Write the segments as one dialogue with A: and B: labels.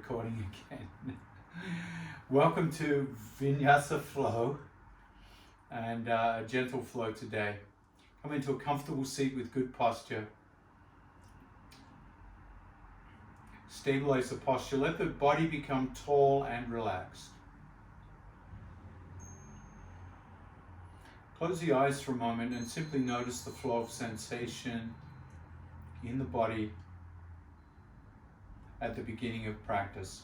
A: recording again. Welcome to Vinyasa flow and a gentle flow today. Come into a comfortable seat with good posture. Stabilize the posture. Let the body become tall and relaxed. Close the eyes for a moment and simply notice the flow of sensation in the body at the beginning of practice.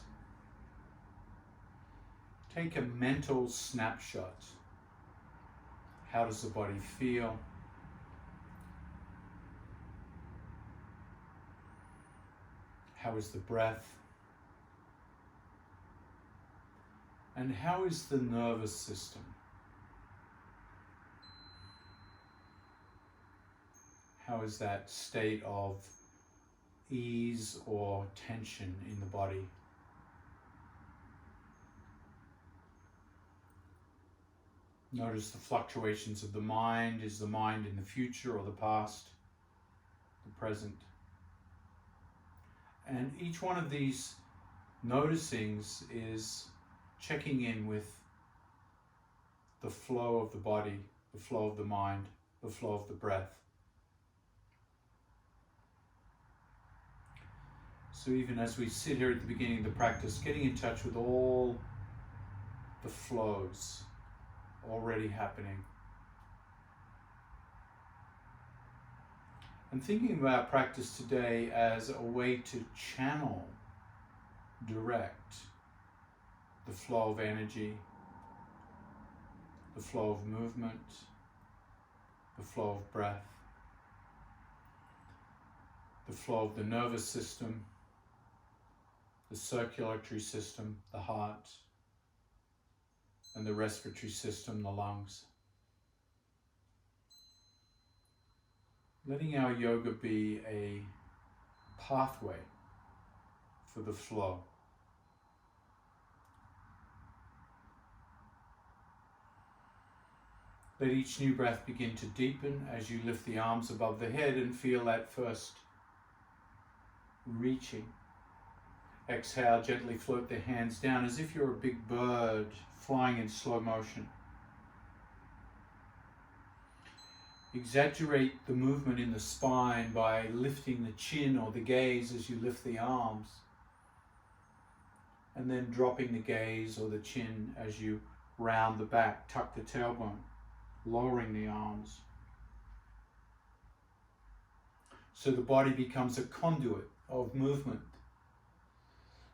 A: Take a mental snapshot. How does the body feel? How is the breath? And how is the nervous system? How is that state of ease or tension in the body? Notice the fluctuations of the mind. Is the mind in the future or the past, the present? And each one of these noticings is checking in with the flow of the body, the flow of the mind, the flow of the breath. So even as we sit here at the beginning of the practice, getting in touch with all the flows already happening. And thinking about practice today as a way to channel, direct the flow of energy, the flow of movement, the flow of breath, the flow of the nervous system, the circulatory system, the heart, and the respiratory system, the lungs. Letting our yoga be a pathway for the flow. Let each new breath begin to deepen as you lift the arms above the head and feel that first reaching. Exhale, gently float the hands down as if you're a big bird flying in slow motion. Exaggerate the movement in the spine by lifting the chin or the gaze as you lift the arms, and then dropping the gaze or the chin as you round the back, tuck the tailbone, lowering the arms. So the body becomes a conduit of movement.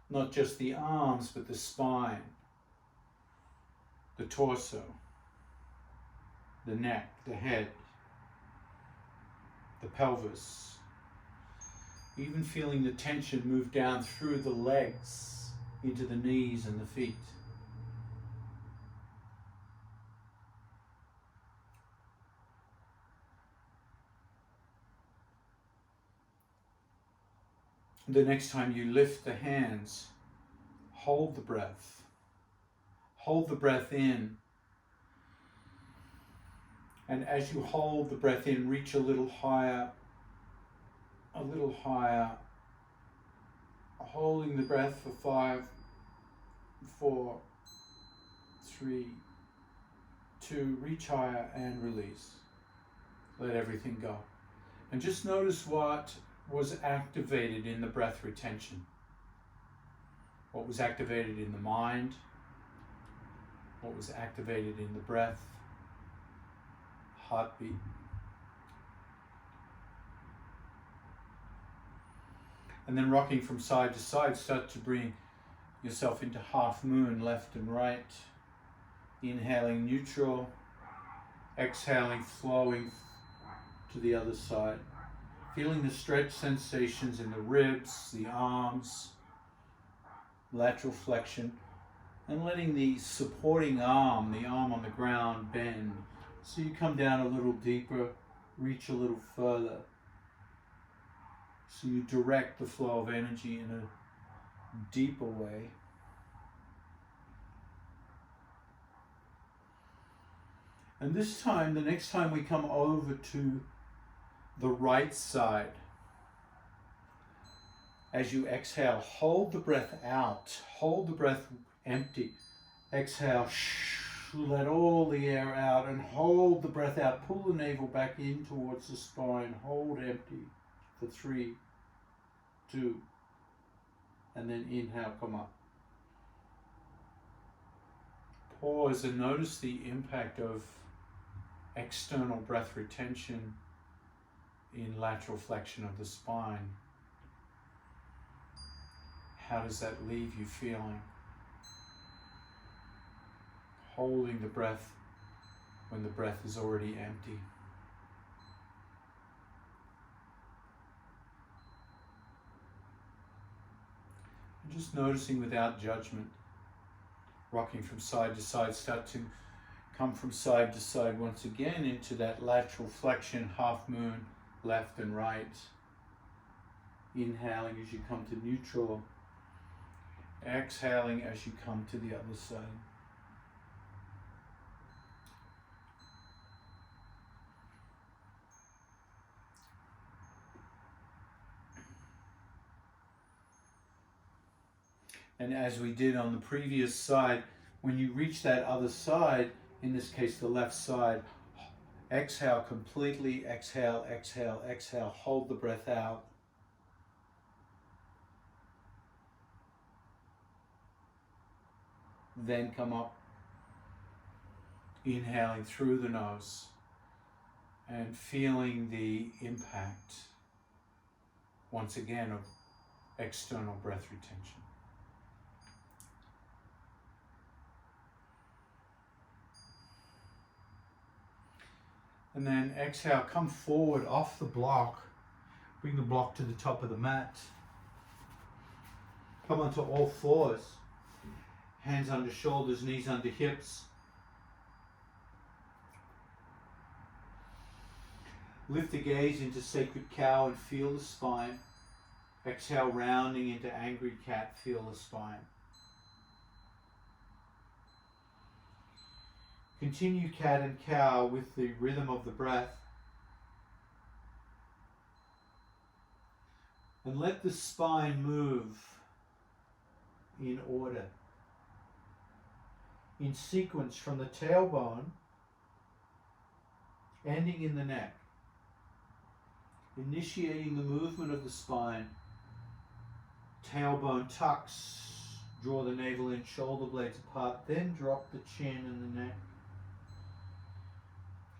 A: Not just the arms, but the spine, the torso, the neck, the head, the pelvis. Even feeling the tension move down through the legs into the knees and the feet. The next time you lift the hands, hold the breath. Hold the breath in. And as you hold the breath in, reach a little higher, holding the breath for 5, 4, 3, 2, reach higher and release. Let everything go. And just notice what was activated in the breath retention. What was activated in the mind, what was activated in the breath, heartbeat. And then rocking from side to side, start to bring yourself into half moon, left and right. Inhaling neutral, exhaling, flowing to the other side. Feeling the stretch sensations in the ribs, the arms, lateral flexion, and letting the supporting arm, the arm on the ground, bend. So you come down a little deeper, reach a little further. So you direct the flow of energy in a deeper way. And this time, the next time we come over to the right side, As you exhale, hold the breath out. Hold the breath empty. Exhale, let all the air out and hold the breath out. Pull the navel back in towards the spine. Hold empty for 3, 2, and then inhale, come up. Pause and notice the impact of external breath retention in lateral flexion of the spine. How does that leave you feeling? Holding the breath when the breath is already empty. And just noticing without judgment, rocking from side to side, start to come from side to side once again into that lateral flexion, half moon, left and right. Inhaling as you come to neutral. Exhaling as you come to the other side. And as we did on the previous side, when you reach that other side, in this case the left side, exhale completely, exhale, exhale, exhale, hold the breath out. Then come up, inhaling through the nose and feeling the impact, once again, of external breath retention. And then exhale, come forward off the block. Bring the block to the top of the mat. Come onto all fours. Hands under shoulders, knees under hips. Lift the gaze into sacred cow and feel the spine. Exhale, rounding into angry cat, feel the spine. Continue cat and cow with the rhythm of the breath. And let the spine move in order, in sequence from the tailbone, ending in the neck. Initiating the movement of the spine. Tailbone tucks, draw the navel in, shoulder blades apart, then drop the chin and the neck.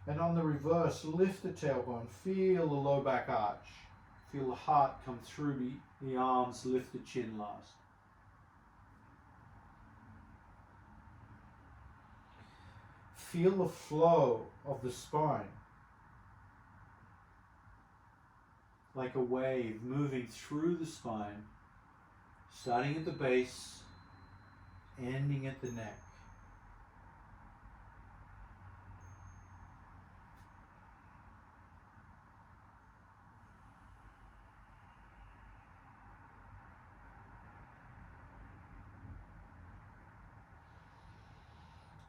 A: And on the reverse, lift the tailbone, feel the low back arch. Feel the heart come through the arms, lift the chin last. Feel the flow of the spine, like a wave moving through the spine, starting at the base, ending at the neck.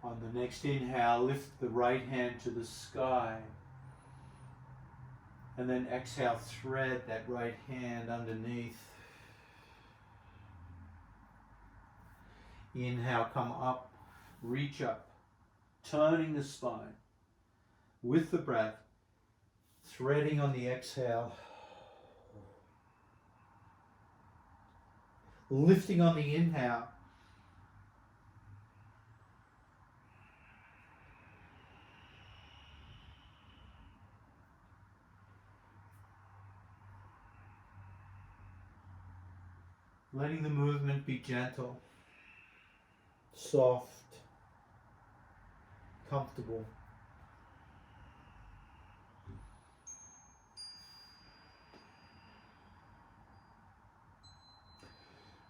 A: On the next inhale, lift the right hand to the sky. And then exhale, thread that right hand underneath. Inhale, come up, reach up, turning the spine with the breath, threading on the exhale, lifting on the inhale. Letting the movement be gentle, soft, comfortable.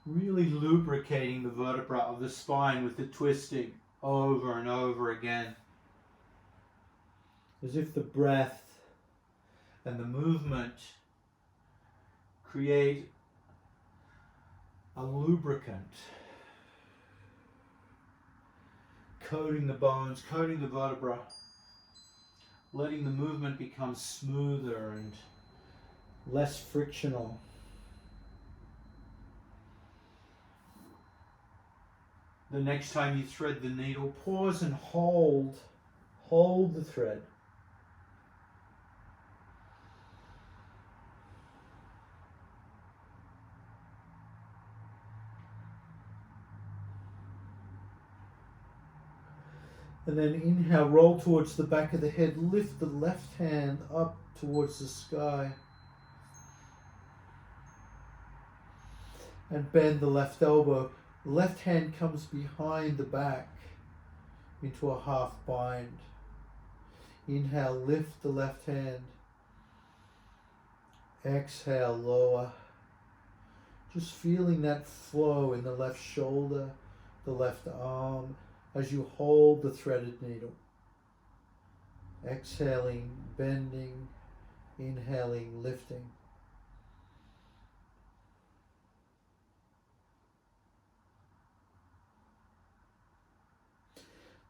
A: Really lubricating the vertebra of the spine with the twisting over and over again. As if the breath and the movement create a lubricant, coating the bones, coating the vertebra, letting the movement become smoother and less frictional. The next time you thread the needle, pause and hold the thread. And then inhale, roll towards the back of the head, lift the left hand up towards the sky. And bend the left elbow. Left hand comes behind the back into a half bind. Inhale, lift the left hand. Exhale, lower. Just feeling that flow in the left shoulder, the left arm, as you hold the threaded needle. Exhaling, bending, inhaling, lifting.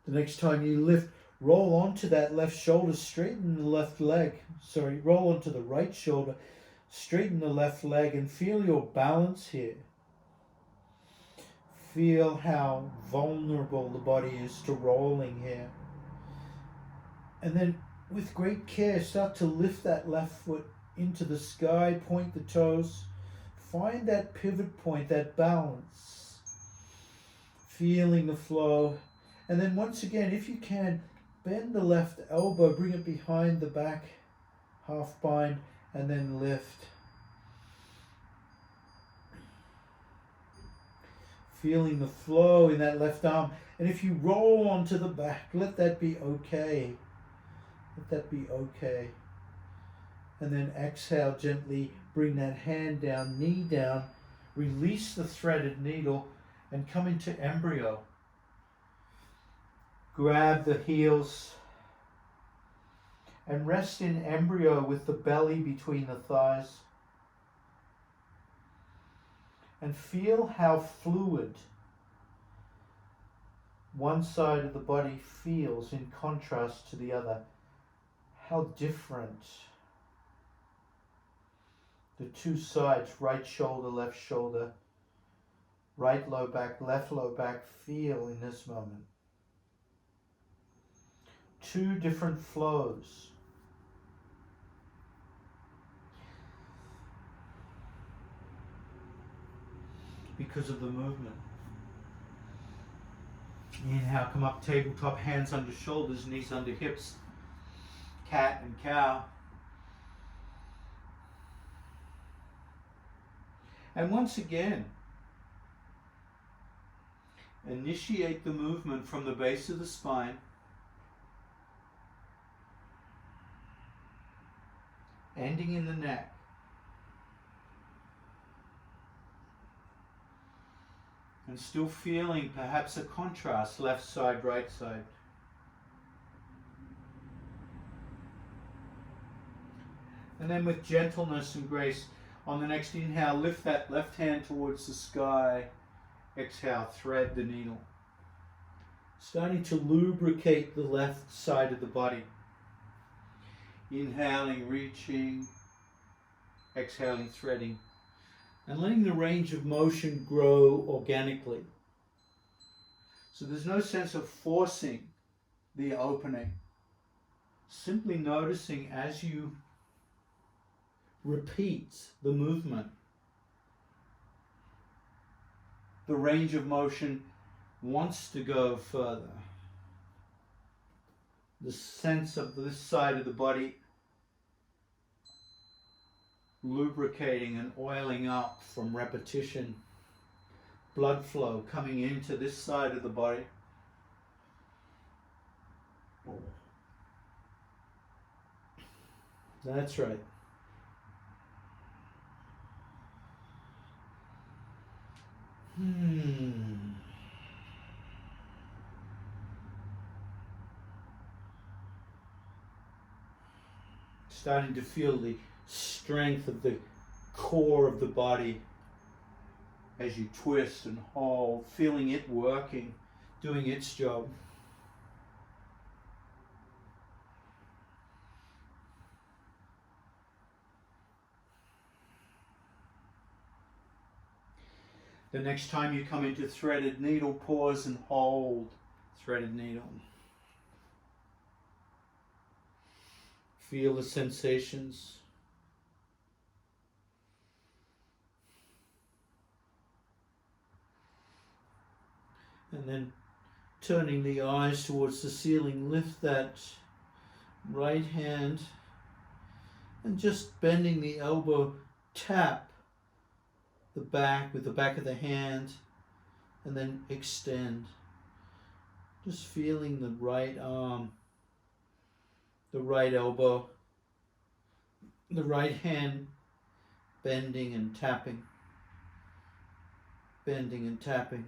A: The next time you lift, roll onto that left shoulder, straighten the left leg. Roll onto the right shoulder, straighten the left leg, and feel your balance here. Feel how vulnerable the body is to rolling here. And then with great care, start to lift that left foot into the sky, point the toes. Find that pivot point, that balance. Feeling the flow. And then once again, if you can, bend the left elbow, bring it behind the back, half bind, and then lift. Feeling the flow in that left arm. And if you roll onto the back, let that be okay. Let that be okay. And then exhale gently, bring that hand down, knee down, release the threaded needle, and come into embryo. Grab the heels and rest in embryo with the belly between the thighs. And feel how fluid one side of the body feels in contrast to the other. How different the two sides, right shoulder, left shoulder, right low back, left low back, feel in this moment. Two different flows. Because of the movement. Inhale, come up, tabletop, hands under shoulders, knees under hips. Cat and cow. And once again, initiate the movement from the base of the spine, ending in the neck. And still feeling perhaps a contrast, left side, right side. And then with gentleness and grace, on the next inhale, lift that left hand towards the sky. Exhale, thread the needle. Starting to lubricate the left side of the body. Inhaling, reaching. Exhaling, threading. And letting the range of motion grow organically. So there's no sense of forcing the opening. Simply noticing as you repeat the movement, the range of motion wants to go further. The sense of this side of the body lubricating and oiling up from repetition, blood flow coming into this side of the body. That's right. Starting to feel the strength of the core of the body as you twist and hold, feeling it working, doing its job. The next time you come into threaded needle, pause and hold threaded needle. Feel the sensations. And then turning the eyes towards the ceiling, lift that right hand and just bending the elbow, tap the back with the back of the hand and then extend. Just feeling the right arm, the right elbow, the right hand bending and tapping, bending and tapping.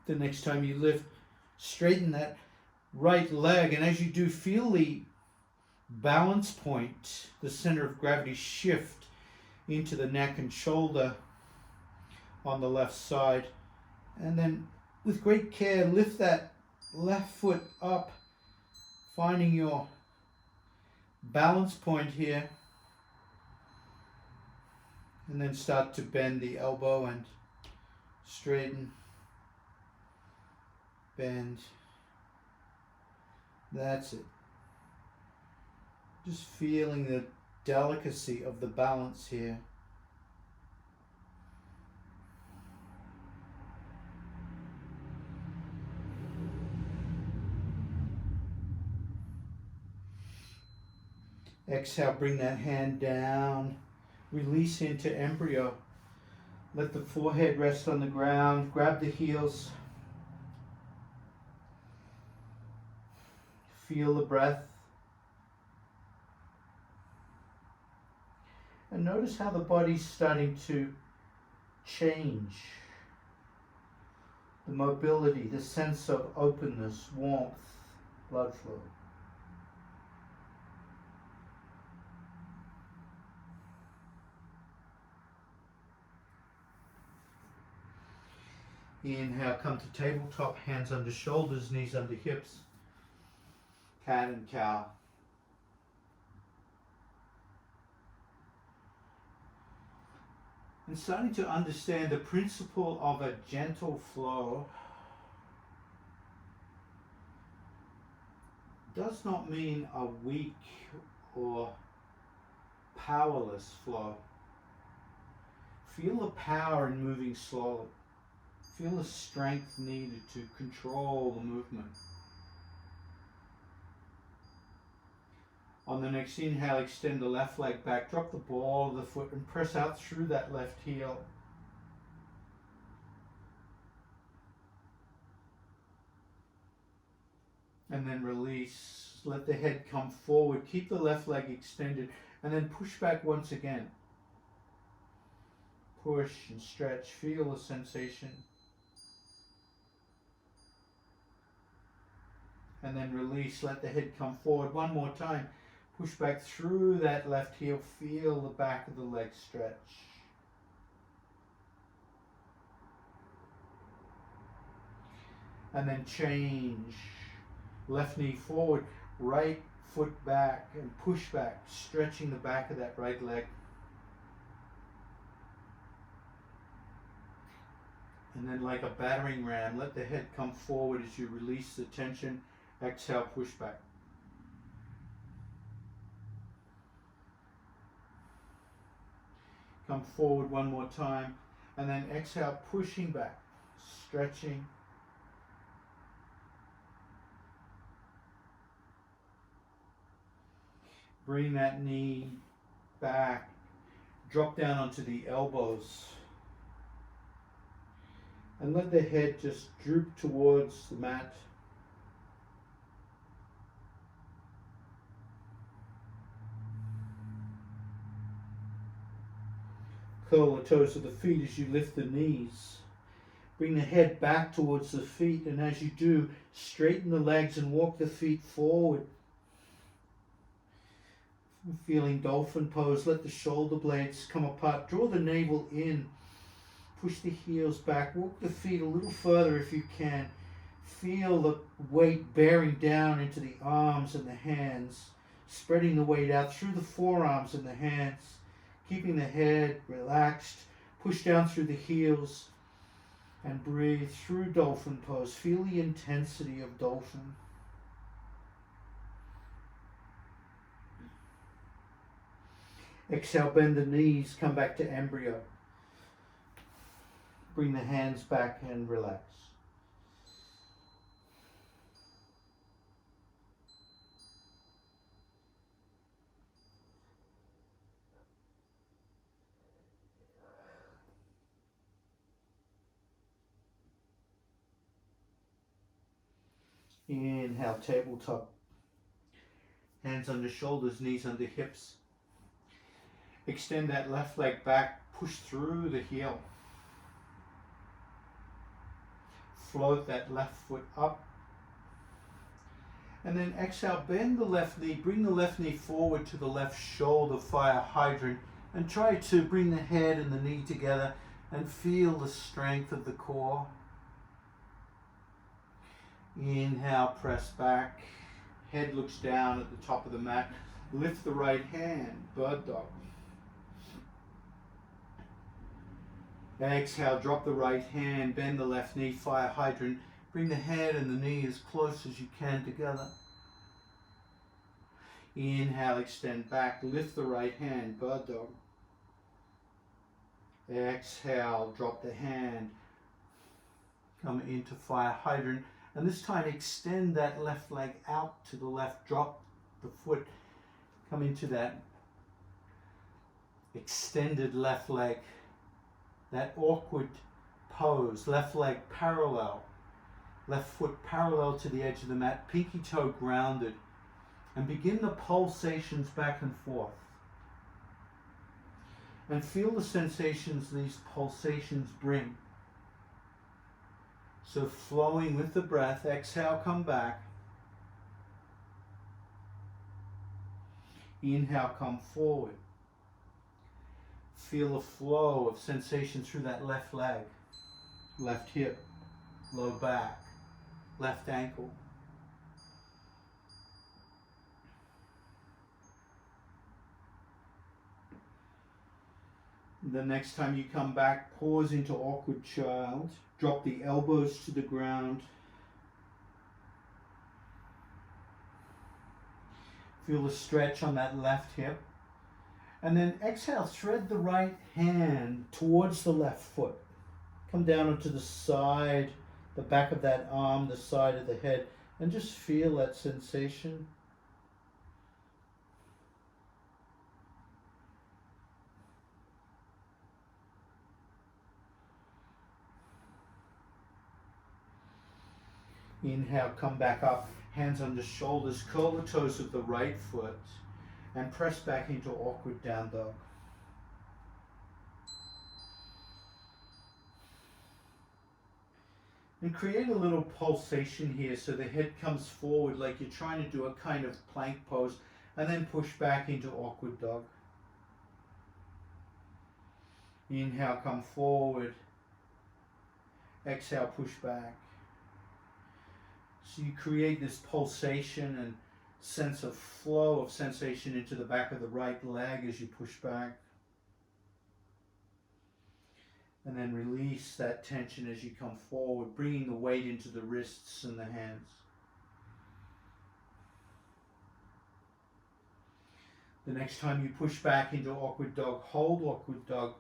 A: The next time you lift, straighten that right leg, and as you do, feel the balance point, the center of gravity, shift into the neck and shoulder on the left side. And then with great care, lift that left foot up, finding your balance point here, and then start to bend the elbow and straighten, bend. That's it. Just feeling the delicacy of the balance here. Exhale, bring that hand down, release into embryo. Let the forehead rest on the ground, grab the heels. Feel the breath. And notice how the body's starting to change. The mobility, the sense of openness, warmth, blood flow. Inhale, come to tabletop, hands under shoulders, knees under hips. Cat and cow. And starting to understand the principle of a gentle flow does not mean a weak or powerless flow. Feel the power in moving slowly. Feel the strength needed to control the movement. On the next inhale, extend the left leg back, drop the ball of the foot and press out through that left heel. And then release. Let the head come forward. Keep the left leg extended and then push back once again. Push and stretch. Feel the sensation. And then release. Let the head come forward one more time. Push back through that left heel. Feel the back of the leg stretch. And then change. Left knee forward, right foot back and push back, stretching the back of that right leg. And then like a battering ram, let the head come forward as you release the tension. Exhale, push back. Come forward one more time, and then exhale, pushing back, stretching. Bring that knee back, drop down onto the elbows, and let the head just droop towards the mat. Curl the toes of the feet as you lift the knees. Bring the head back towards the feet, and as you do, straighten the legs and walk the feet forward. Feeling dolphin pose, let the shoulder blades come apart. Draw the navel in. Push the heels back. Walk the feet a little further if you can.
B: Feel the weight bearing down into the arms and the hands, spreading the weight out through the forearms and the hands, keeping the head relaxed. Push down through the heels and breathe through dolphin pose. Feel the intensity of dolphin. Exhale, bend the knees, come back to embryo. Bring the hands back and relax. Inhale, tabletop. Hands under shoulders, knees under hips. Extend that left leg back, push through the heel. Float that left foot up. And then exhale, bend the left knee, bring the left knee forward to the left shoulder, fire hydrant, and try to bring the head and the knee together and feel the strength of the core. Inhale, press back. Head looks down at the top of the mat. Lift the right hand, bird dog. Exhale, drop the right hand, bend the left knee, fire hydrant. Bring the head and the knee as close as you can together. Inhale, extend back, lift the right hand, bird dog. Exhale, drop the hand, come into fire hydrant, and this time extend that left leg out to the left, drop the foot, come into that extended left leg, that awkward pose, left leg parallel, left foot parallel to the edge of the mat, pinky toe grounded, and begin the pulsations back and forth. And feel the sensations these pulsations bring. So flowing with the breath, exhale, come back. Inhale, come forward. Feel a flow of sensation through that left leg, left hip, low back, left ankle. The next time you come back, pause into awkward child. Drop the elbows to the ground. Feel the stretch on that left hip. And then exhale, thread the right hand towards the left foot. Come down onto the side, the back of that arm, the side of the head, and just feel that sensation. Inhale, come back up, hands under shoulders, curl the toes of the right foot, and press back into awkward down dog. And create a little pulsation here so the head comes forward like you're trying to do a kind of plank pose, and then push back into awkward dog. Inhale, come forward. Exhale, push back. So you create this pulsation and sense of flow of sensation into the back of the right leg as you push back. And then release that tension as you come forward, bringing the weight into the wrists and the hands. The next time you push back into awkward dog, hold awkward dog.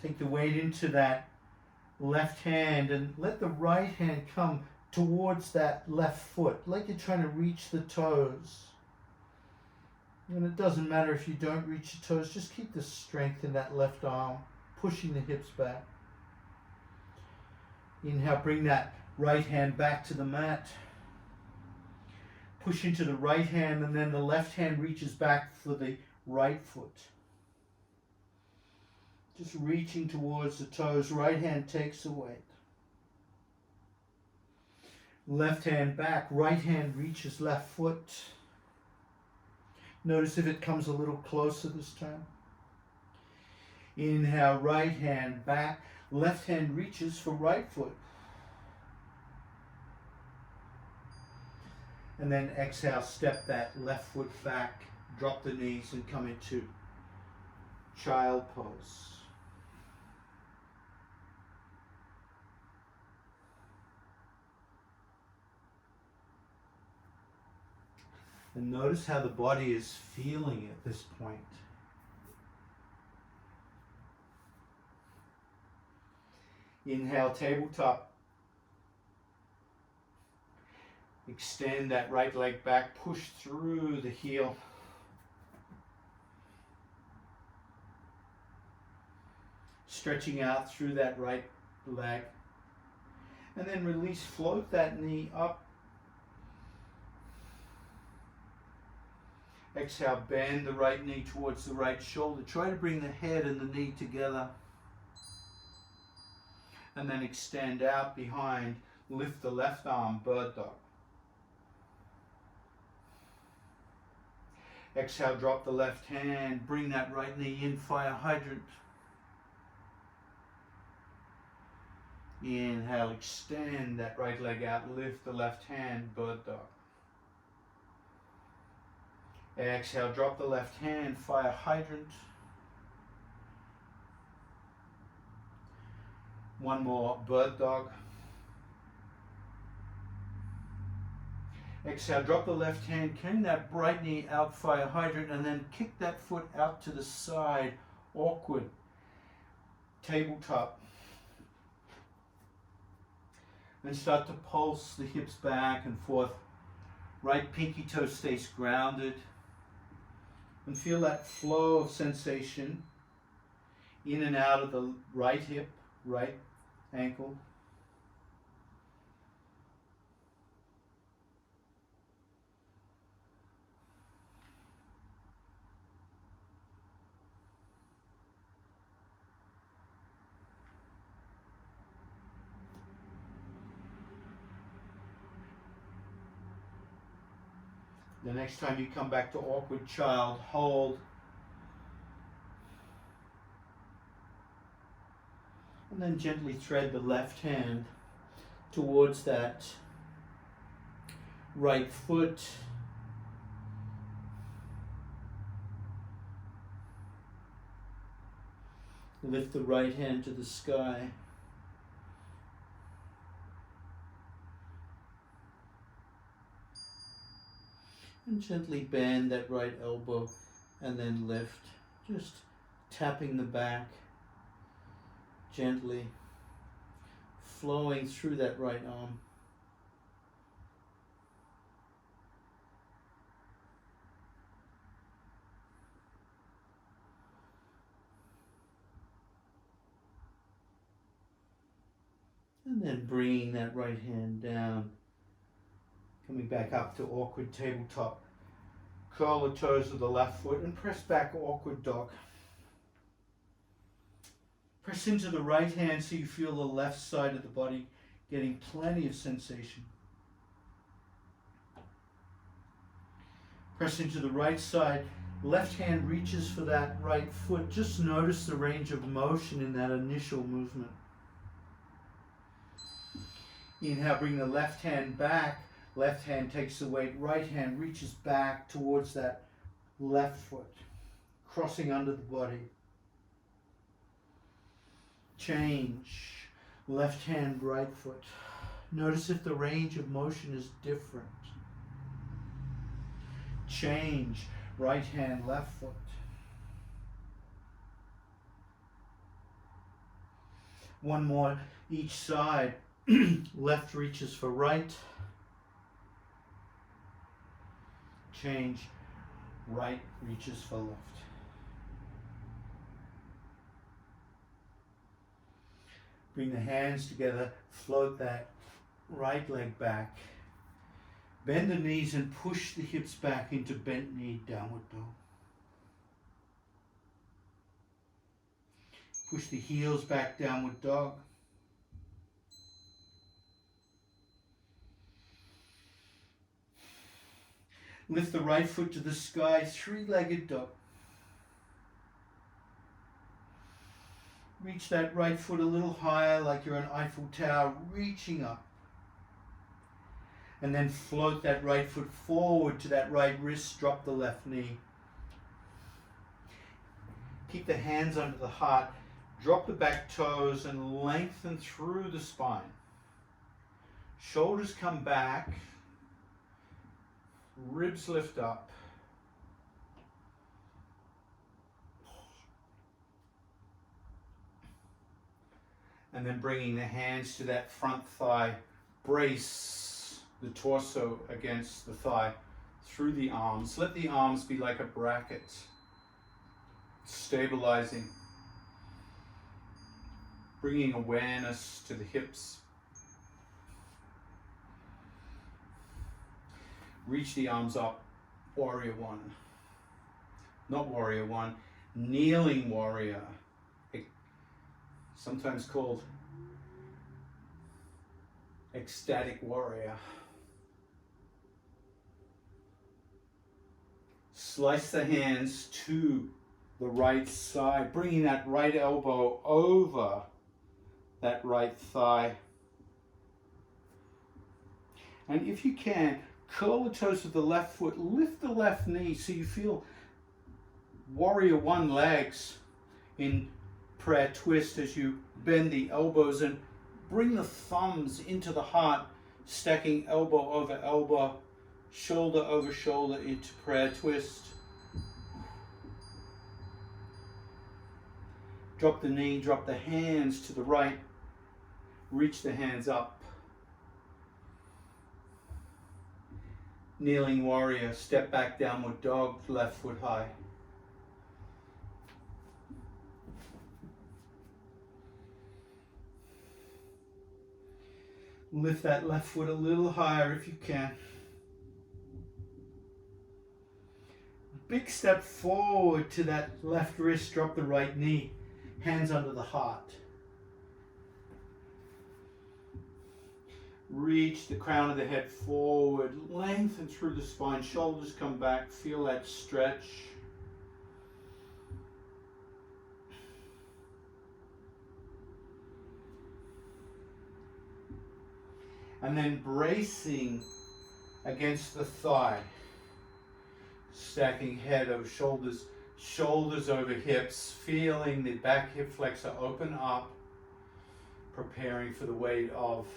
B: Take the weight into that left hand and let the right hand come towards that left foot, like you're trying to reach the toes. And it doesn't matter if you don't reach the toes, just keep the strength in that left arm, pushing the hips back. Inhale, bring that right hand back to the mat. Push into the right hand, and then the left hand reaches back for the right foot. Just reaching towards the toes, right hand takes the weight. Left hand back, right hand reaches left foot. Notice if it comes a little closer this time. Inhale, right hand back, left hand reaches for right foot. And then exhale, step that left foot back, drop the knees and come into child pose. And notice how the body is feeling at this point. Inhale, tabletop. Extend that right leg back, push through the heel. Stretching out through that right leg. And then release, float that knee up. Exhale, bend the right knee towards the right shoulder. Try to bring the head and the knee together. And then extend out behind. Lift the left arm, bird dog. Exhale, drop the left hand. Bring that right knee in, fire hydrant. Inhale, extend that right leg out. Lift the left hand, bird dog. Exhale, drop the left hand, fire hydrant. One more, bird dog. Exhale, drop the left hand, carry that right knee out, fire hydrant, and then kick that foot out to the side, awkward, tabletop. Then start to pulse the hips back and forth. Right pinky toe stays grounded. And feel that flow of sensation in and out of the right hip, right ankle. The next time you come back to awkward child, hold. And then gently thread the left hand towards that right foot. Lift the right hand to the sky. And gently bend that right elbow and then lift, just tapping the back, gently flowing through that right arm. And then bringing that right hand down. Coming back up to awkward tabletop. Curl the toes of the left foot and press back, awkward dog. Press into the right hand so you feel the left side of the body getting plenty of sensation. Press into the right side. Left hand reaches for that right foot. Just notice the range of motion in that initial movement. Inhale, bring the left hand back. Left hand takes the weight, right hand reaches back towards that left foot, crossing under the body. Change, left hand, right foot. Notice if the range of motion is different. Change, right hand, left foot. One more each side. Left reaches for right. Change, right reaches for left. Bring the hands together, float that right leg back. Bend the knees and push the hips back into bent knee, downward dog. Push the heels back, downward dog. Lift the right foot to the sky, three-legged dog. Reach that right foot a little higher like you're an Eiffel Tower, reaching up. And then float that right foot forward to that right wrist, drop the left knee. Keep the hands under the heart, drop the back toes and lengthen through the spine. Shoulders come back, ribs lift up. And then bringing the hands to that front thigh, brace the torso against the thigh through the arms. Let the arms be like a bracket, stabilizing, bringing awareness to the hips. Reach the arms up, warrior one. Not warrior one, kneeling warrior. Sometimes called ecstatic warrior. Slice the hands to the right side, bringing that right elbow over that right thigh. And if you can, curl the toes of the left foot, lift the left knee so you feel warrior one legs in prayer twist as you bend the elbows and bring the thumbs into the heart, stacking elbow over elbow, shoulder over shoulder into prayer twist. Drop the knee, drop the hands to the right, reach the hands up. Kneeling warrior, step back, downward dog, left foot high. Lift that left foot a little higher if you can. Big step forward to that left wrist, drop the right knee, hands under the heart. Reach the crown of the head forward, lengthen through the spine, shoulders come back, feel that stretch. And then bracing against the thigh, stacking head over shoulders, shoulders over hips, feeling the back hip flexor open up, preparing for the weight of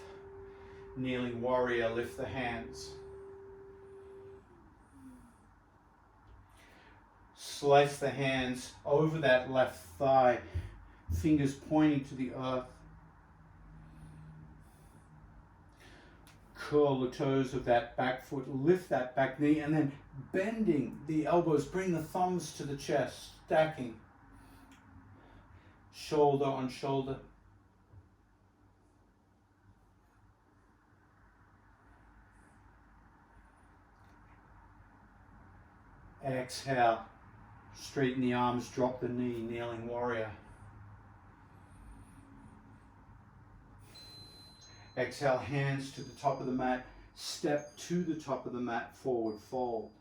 B: kneeling warrior. Lift the hands. Slice the hands over that left thigh, fingers pointing to the earth. Curl the toes of that back foot, lift that back knee, and then bending the elbows, bring the thumbs to the chest, stacking, shoulder on shoulder. Exhale, straighten the arms, drop the knee, kneeling warrior. Exhale, hands to the top of the mat, step to the top of the mat, forward fold.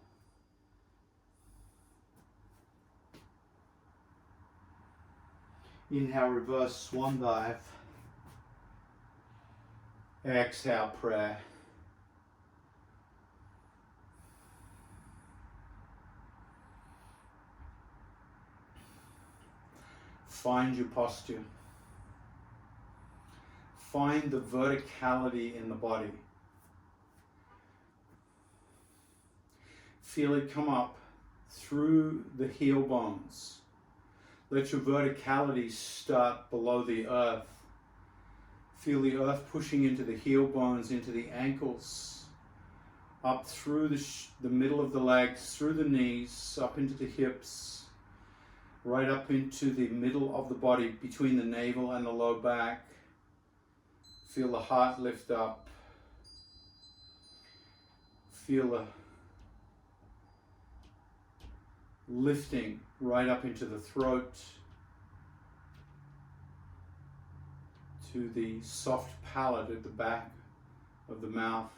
B: Inhale, reverse swan dive. Exhale, prayer. Find your posture. Find the verticality in the body. Feel it come up through the heel bones. Let your verticality start below the earth. Feel the earth pushing into the heel bones, into the ankles, up through the middle of the legs, through the knees, up into the hips, right up into the middle of the body, between the navel and the low back. Feel the heart lift up. Feel the lifting right up into the throat, to the soft palate at the back of the mouth.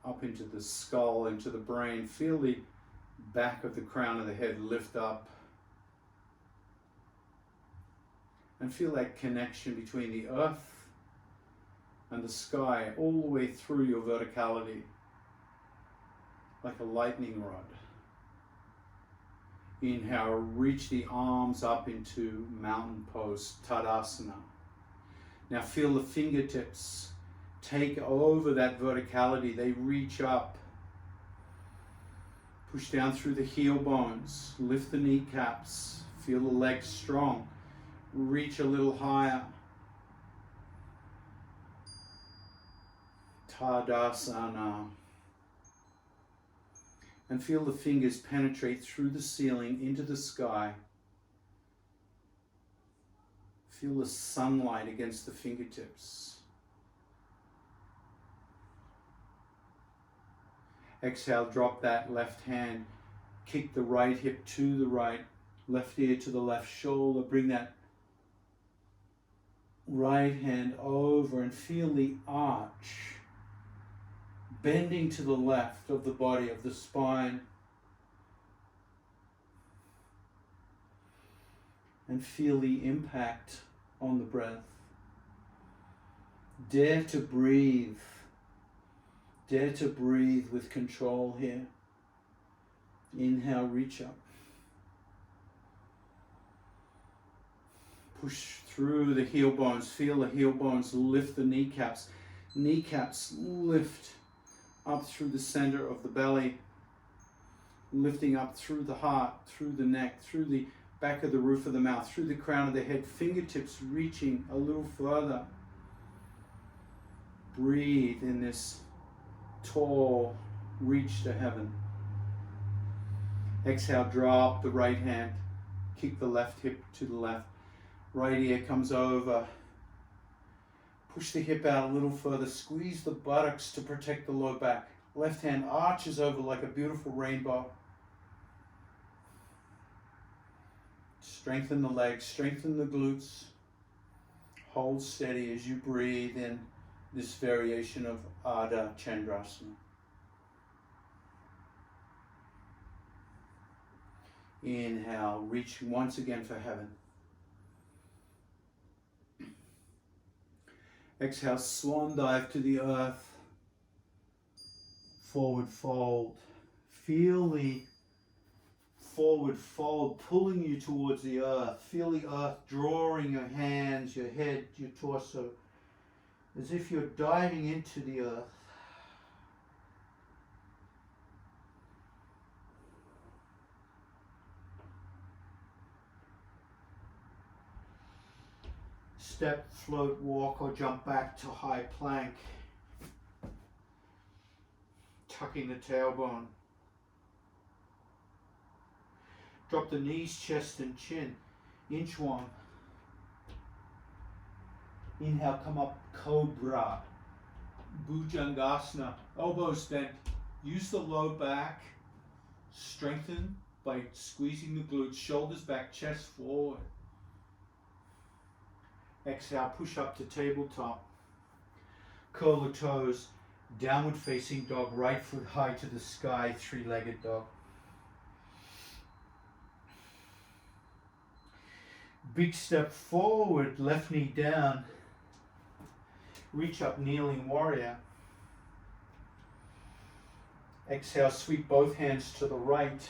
A: up into the skull, into the brain. Feel the back of the crown of the head lift up. And feel that connection between the earth and the sky all the way through your verticality, like a lightning rod. Inhale, reach the arms up into mountain pose, Tadasana. Now feel the fingertips take over that verticality. They reach up. Push down through the heel bones. Lift the kneecaps. Feel the legs strong. Reach a little higher. Tadasana. And feel the fingers penetrate through the ceiling into the sky. Feel the sunlight against the fingertips. Exhale, drop that left hand. Kick the right hip to the right, left ear to the left shoulder. Bring that right hand over and feel the arch bending to the left of the body, of the spine. And feel the impact on the breath. Dare to breathe. Dare to breathe with control here. Inhale, reach up. Push through the heel bones. Feel the heel bones lift the kneecaps. Kneecaps lift up through the center of the belly, lifting up through the heart, through the neck, through the back of the roof of the mouth, through the crown of the head, fingertips reaching a little further. Breathe in this tall reach to heaven. Exhale, drop the right hand, kick the left hip to the left. Right ear comes over. Push the hip out a little further. Squeeze the buttocks to protect the low back. Left hand arches over like a beautiful rainbow. Strengthen the legs, strengthen the glutes. Hold steady as you breathe in this variation of Ardha Chandrasana. Inhale, reach once again for heaven. Exhale, swan dive to the earth. Forward fold. Feel the forward fold pulling you towards the earth. Feel the earth drawing your hands, your head, your torso, as if you're diving into the earth. Step, float, walk, or jump back to high plank. Tucking the tailbone. Drop the knees, chest, and chin. Inchworm. Inhale, come up, Cobra. Bhujangasana. Elbows bent. Use the low back. Strengthen by squeezing the glutes. Shoulders back, chest forward. Exhale, push up to tabletop. Curl the toes. Downward facing dog, right foot high to the sky, three-legged dog. Big step forward, left knee down. Reach up, kneeling warrior. Exhale, sweep both hands to the right.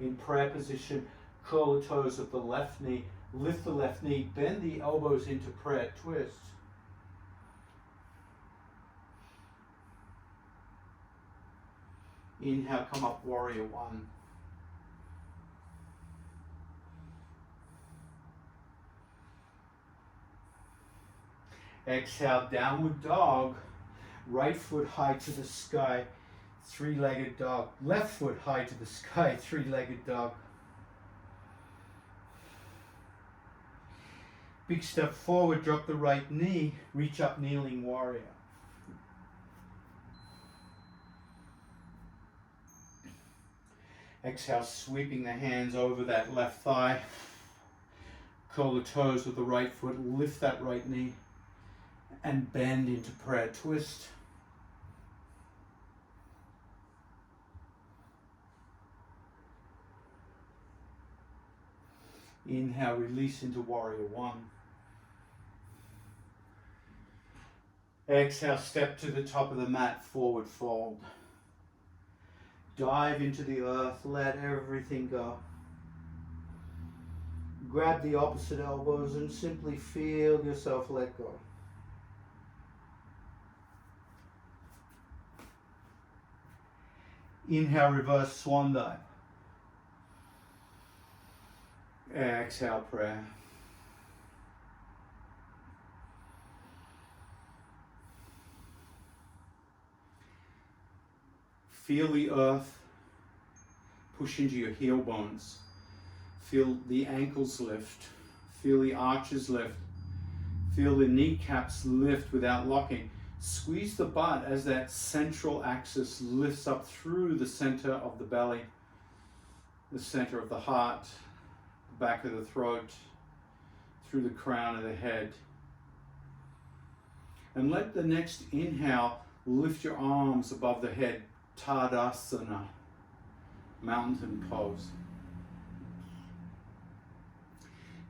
A: In prayer position, curl the toes of the left knee. Lift the left knee, bend the elbows into prayer, twist. Inhale, come up, warrior one. Exhale, downward dog. Right foot high to the sky, three-legged dog. Left foot high to the sky, three-legged dog. Big step forward, drop the right knee, reach up, kneeling warrior. Exhale, sweeping the hands over that left thigh. Curl the toes with the right foot, lift that right knee, and bend into prayer twist. Inhale, release into warrior one. Exhale, step to the top of the mat, forward fold. Dive into the earth, let everything go. Grab the opposite elbows and simply feel yourself let go. Inhale, reverse swan dive. Exhale, prayer. Feel the earth push into your heel bones. Feel the ankles lift. Feel the arches lift. Feel the kneecaps lift without locking. Squeeze the butt as that central axis lifts up through the center of the belly, the center of the heart, the back of the throat, through the crown of the head. And let the next inhale lift your arms above the head, Tadasana, mountain pose.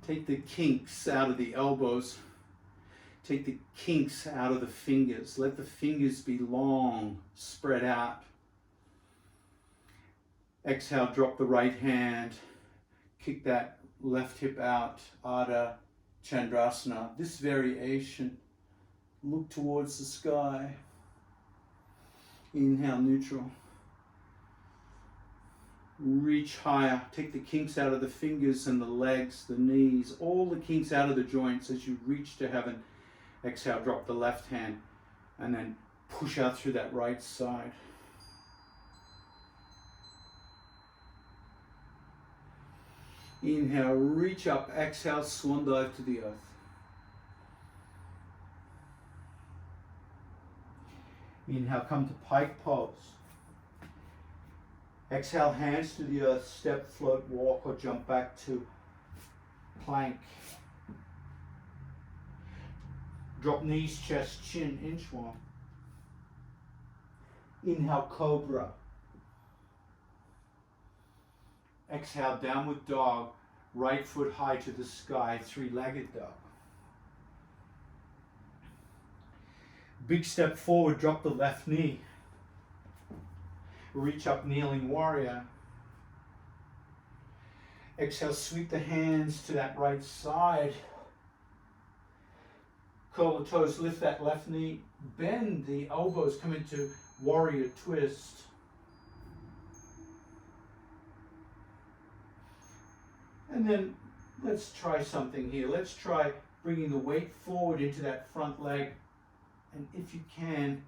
A: Take the kinks out of the elbows. Take the kinks out of the fingers. Let the fingers be long, spread out. Exhale, drop the right hand. Kick that left hip out, Ardha Chandrasana. This variation, look towards the sky. Inhale, neutral. Reach higher. Take the kinks out of the fingers and the legs, the knees, all the kinks out of the joints as you reach to heaven. Exhale, drop the left hand and then push out through that right side. Inhale, reach up. Exhale, swan dive to the earth. Inhale, come to pike pose. Exhale, hands to the earth, step, float, walk, or jump back to plank. Drop knees, chest, chin, inchworm. Inhale, cobra. Exhale, downward dog, right foot high to the sky, three-legged dog. Big step forward, drop the left knee. Reach up, kneeling warrior. Exhale, sweep the hands to that right side. Curl the toes, lift that left knee. Bend the elbows, come into warrior twist. And then let's try something here. Let's try bringing the weight forward into that front leg. And if you can,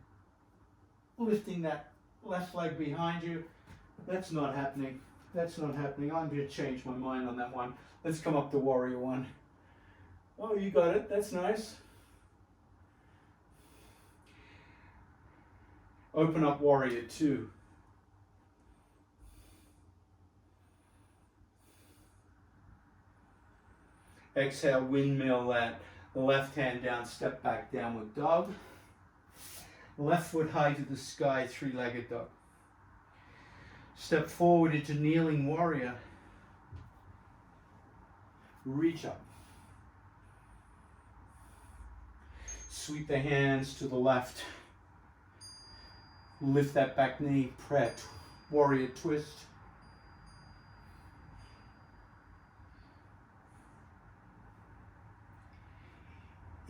A: lifting that left leg behind you. That's not happening. That's not happening. I'm going to change my mind on that one. Let's come up to warrior one. Oh, you got it. That's nice. Open up warrior two. Exhale, windmill that left hand down, step back, downward dog. Left foot high to the sky, three-legged dog. Step forward into kneeling warrior. Reach up. Sweep the hands to the left. Lift that back knee, pret, warrior twist.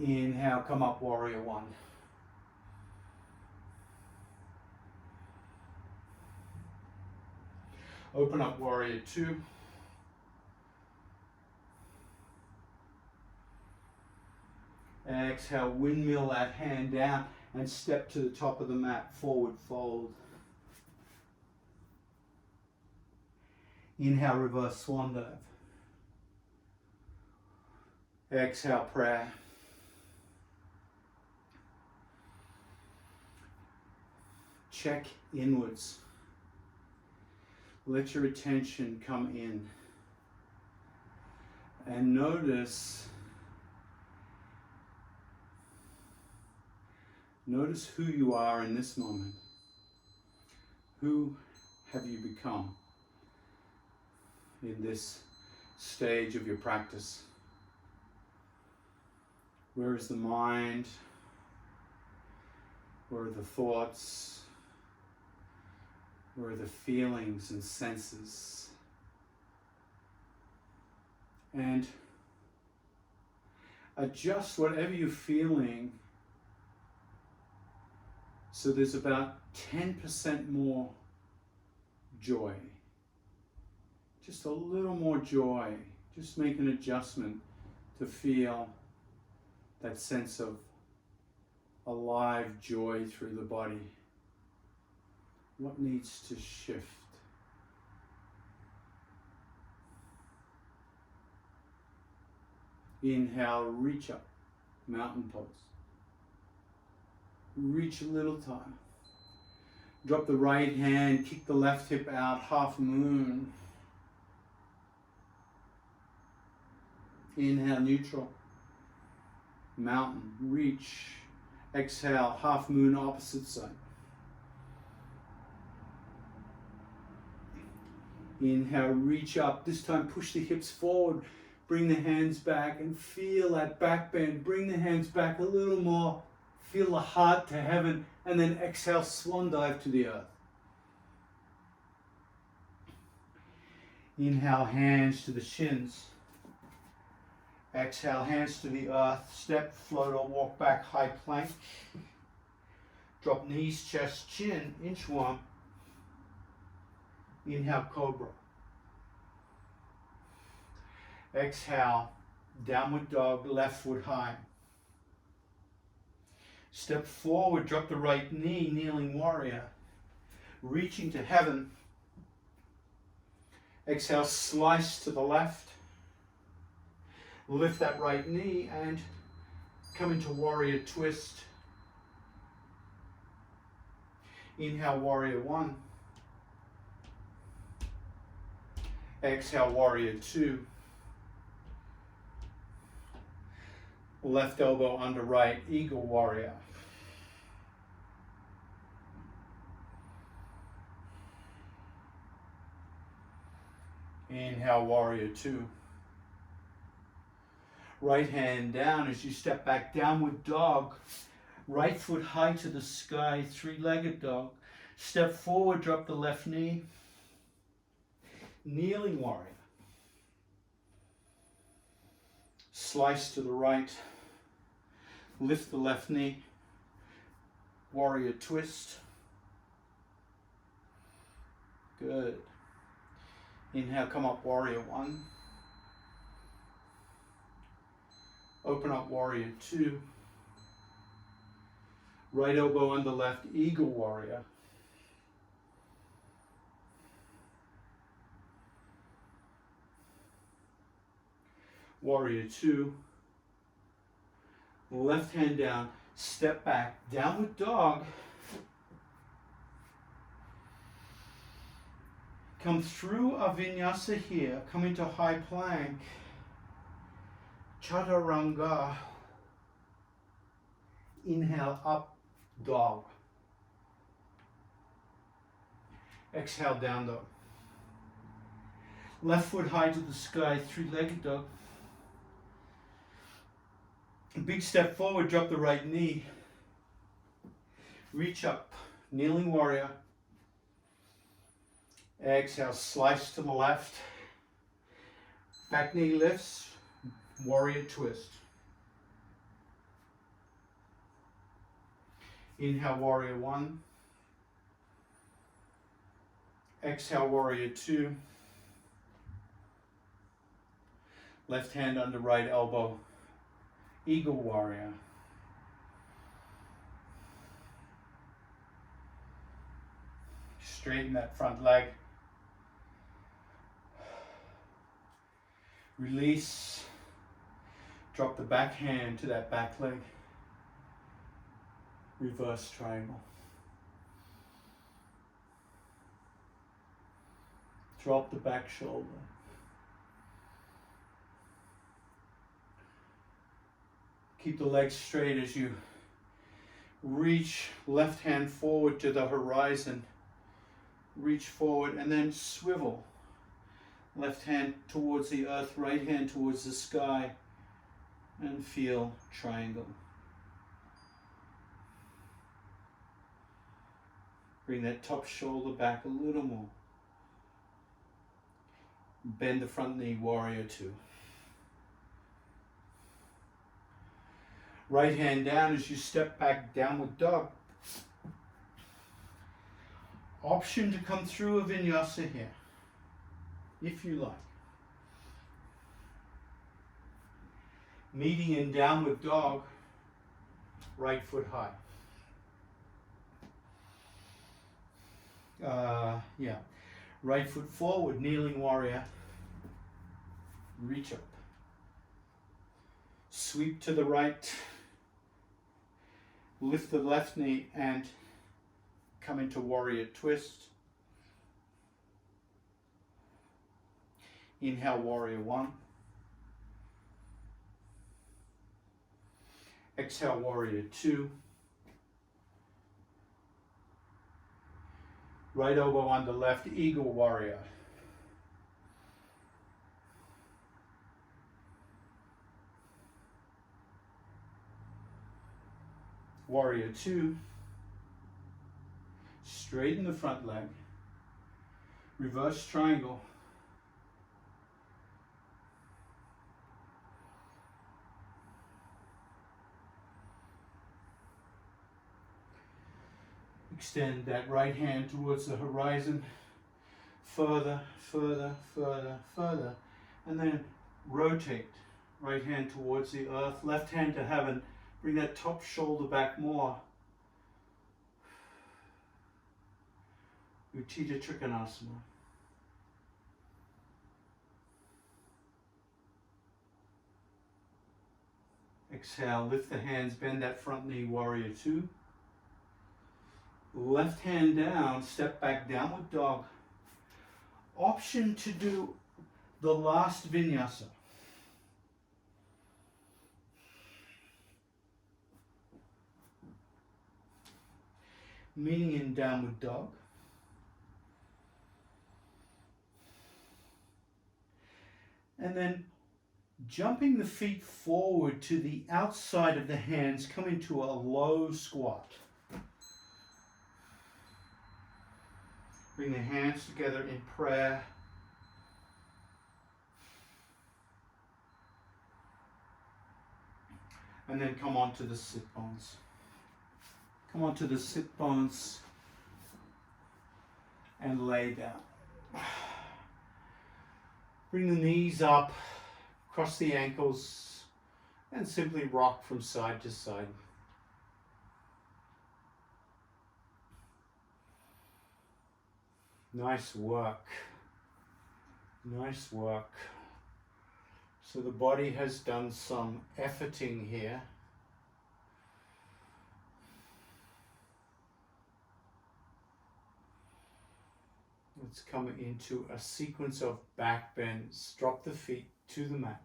A: Inhale, come up, warrior one. Open up, warrior two. Exhale, windmill that hand down and step to the top of the mat, forward fold. Inhale, reverse swan dive. Exhale, prayer. Check inwards. Let your attention come in. And notice who you are in this moment. Who have you become in this stage of your practice. Where is the mind? Where are the thoughts? Where are the feelings and senses? And adjust whatever you're feeling so there's about 10% more joy. Just a little more joy. Just make an adjustment to feel that sense of alive joy through the body. What needs to shift? Inhale, reach up, mountain pose. Reach a little time. Drop the right hand, kick the left hip out, half moon. Inhale, neutral. Mountain, reach. Exhale, half moon, opposite side. Inhale, reach up. This time push the hips forward. Bring the hands back and feel that back bend. Bring the hands back a little more. Feel the heart to heaven. And then exhale, swan dive to the earth. Inhale, hands to the shins. Exhale, hands to the earth. Step, float or walk back, high plank. Drop knees, chest, chin, inchworm. Inhale, cobra. Exhale, downward dog, left foot high. Step forward, drop the right knee, kneeling warrior. Reaching to heaven. Exhale, slice to the left. Lift that right knee and come into warrior twist. Inhale, warrior one. Exhale, warrior two. Left elbow under right, eagle warrior. Inhale, warrior two. Right hand down as you step back, downward dog. Right foot high to the sky, three-legged dog. Step forward, drop the left knee. Kneeling warrior. Slice to the right. Lift the left knee. Warrior twist. Good. Inhale, come up, warrior one. Open up, warrior two. Right elbow under left, eagle warrior. Warrior two. Left hand down, step back, downward dog. Come through a vinyasa here, come into high plank. Chaturanga. Inhale, up, dog. Exhale, down dog. Left foot high to the sky, three-legged dog. Big step forward, drop the right knee. Reach up, kneeling warrior. Exhale, slice to the left. Back knee lifts, warrior twist. Inhale, warrior one. Exhale, warrior two. Left hand under right elbow, eagle warrior. Straighten that front leg. Release. Drop the back hand to that back leg. Reverse triangle. Drop the back shoulder. Keep the legs straight as you reach left hand forward to the horizon. Reach forward and then swivel. Left hand towards the earth, right hand towards the sky, and feel triangle. Bring that top shoulder back a little more. Bend the front knee, warrior two. Right hand down as you step back, downward dog. Option to come through a vinyasa here, if you like. Meeting in downward dog, right foot high. Right foot forward, kneeling warrior, reach up. Sweep to the right, lift the left knee and come into warrior twist. Inhale, warrior one. Exhale, warrior two. Right elbow on the left, eagle warrior. Warrior two. Straighten the front leg. Reverse triangle. Extend that right hand towards the horizon, further, further, further, further, and then rotate. Right hand towards the earth, left hand to heaven. Bring that top shoulder back more. Utthita Trikonasana. Exhale, lift the hands, bend that front knee, warrior two. Left hand down, step back, downward dog. Option to do the last vinyasa. Meaning in downward dog. And then jumping the feet forward to the outside of the hands, come into a low squat. Bring the hands together in prayer. And then come onto the sit bones. Come onto the sit bones and lay down. Bring the knees up, cross the ankles, and simply rock from side to side. Nice work. Nice work. So the body has done some efforting here. Let's come into a sequence of back bends. Drop the feet to the mat.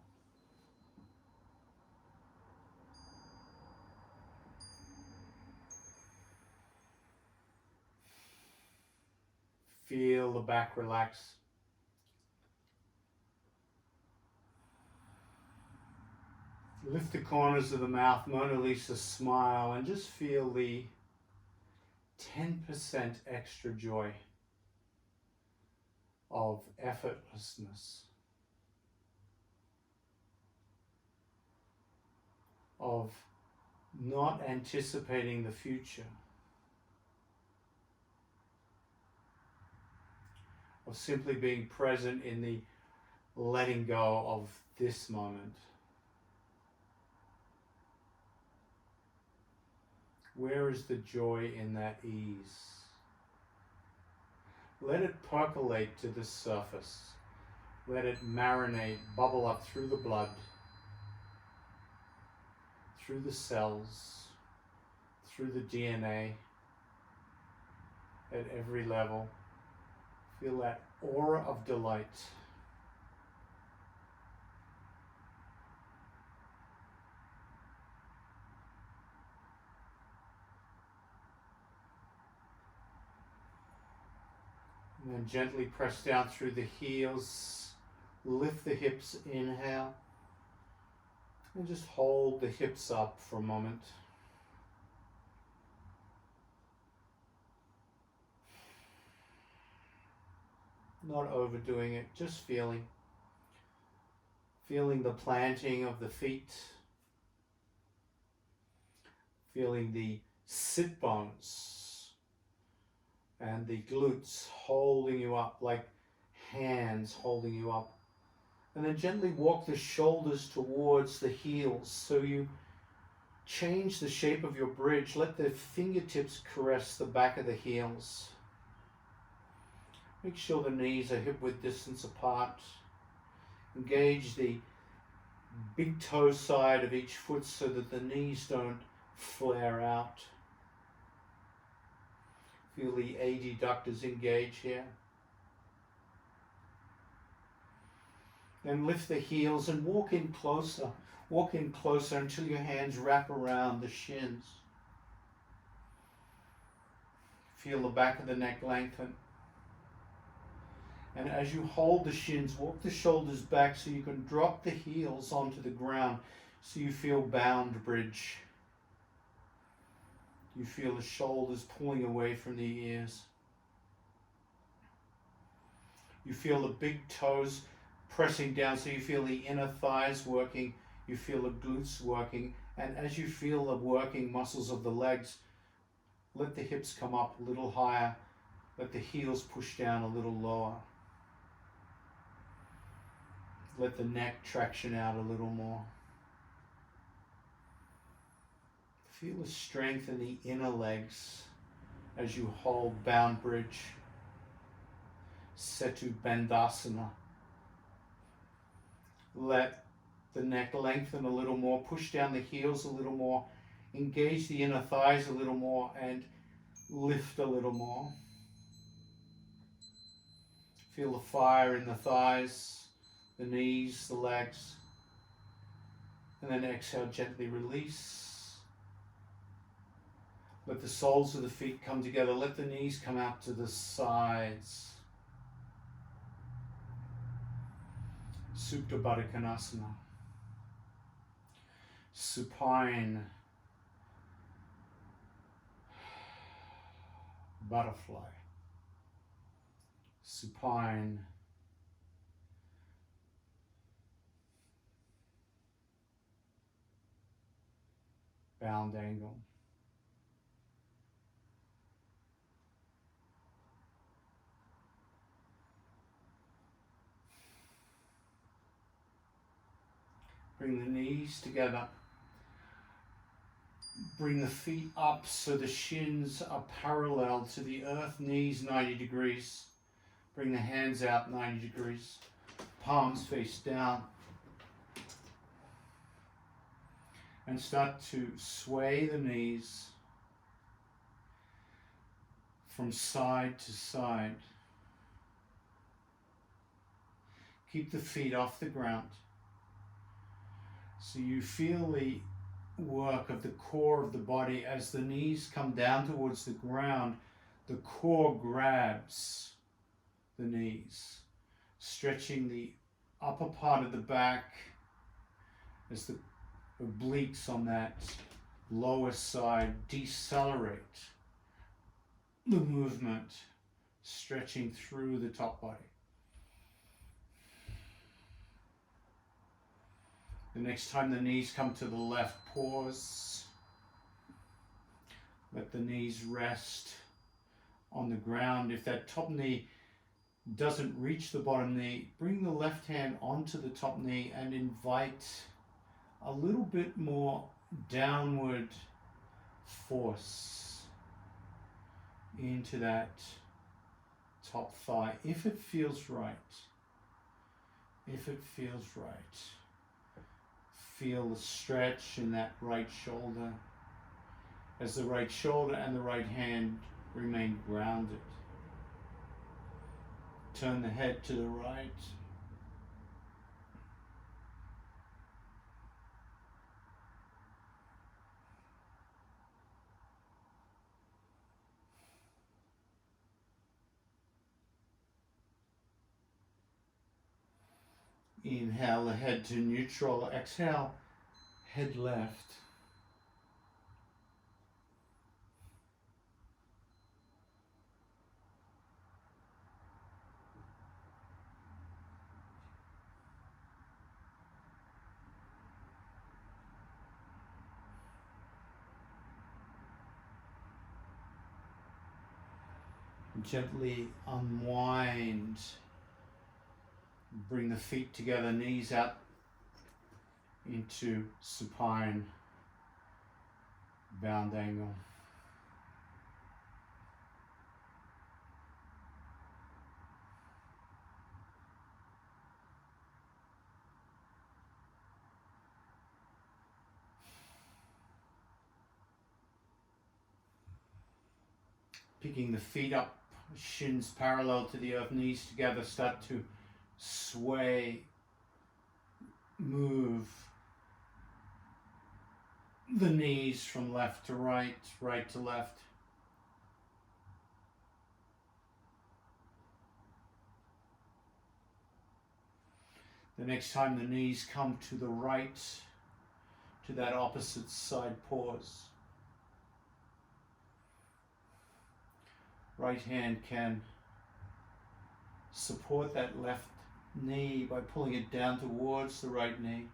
A: Feel the back relax. Lift the corners of the mouth, Mona Lisa smile, and just feel the 10% extra joy of effortlessness, of not anticipating the future, of simply being present in the letting go of this moment. Where is the joy in that ease? Let it percolate to the surface. Let it marinate, bubble up through the blood, through the cells, through the DNA, at every level. Feel that aura of delight. And then gently press down through the heels,
B: Lift the hips, inhale. And just hold the hips up for a moment. Not overdoing it, just feeling. Feeling the planting of the feet. Feeling the sit bones and the glutes holding you up, like hands holding you up. And then gently walk the shoulders towards the heels, so you change the shape of your bridge. Let the fingertips caress the back of the heels. Make sure the knees are hip-width distance apart. Engage the big toe side of each foot so that the knees don't flare out. Feel the adductors engage here. Then lift the heels and walk in closer. Walk in closer until your hands wrap around the shins. Feel the back of the neck lengthen. And as you hold the shins, walk the shoulders back so you can drop the heels onto the ground so you feel bound bridge. You feel the shoulders pulling away from the ears. You feel the big toes pressing down, so you feel the inner thighs working, you feel the glutes working, and as you feel the working muscles of the legs, let the hips come up a little higher, let the heels push down a little lower. Let the neck traction out a little more. Feel the strength in the inner legs as you hold bound bridge. Setu Bandhasana. Let the neck lengthen a little more, push down the heels a little more, engage the inner thighs a little more, and lift a little more. Feel the fire in the thighs, the knees, the legs. And then exhale, gently release. Let the soles of the feet come together. Let the knees come out to the sides. Supta Baddha Konasana. Supine butterfly. Supine bound angle. Bring the knees together. Bring the feet up so the shins are parallel to the earth, knees 90 degrees. Bring the hands out 90 degrees. Palms face down. And start to sway the knees from side to side. Keep the feet off the ground. So you feel the work of the core of the body as the knees come down towards the ground. The core grabs the knees, stretching the upper part of the back as the obliques on that lower side decelerate the movement, stretching through the top body. The next time the knees come to the left, pause. Let the knees rest on the ground. If that top knee doesn't reach the bottom knee, bring the left hand onto the top knee and invite a little bit more downward force into that top thigh, if it feels right. If it feels right. Feel the stretch in that right shoulder as the right shoulder and the right hand remain grounded. Turn the head to the right. Inhale the head to neutral. Exhale, head left. Gently unwind. Bring the feet together, knees out into supine bound angle. Picking the feet up, shins parallel to the earth, knees together, start to sway, move the knees from left to right, right to left. The next time the knees come to the right, to that opposite side, pause. Right hand can support that left knee by pulling it down towards the right knee,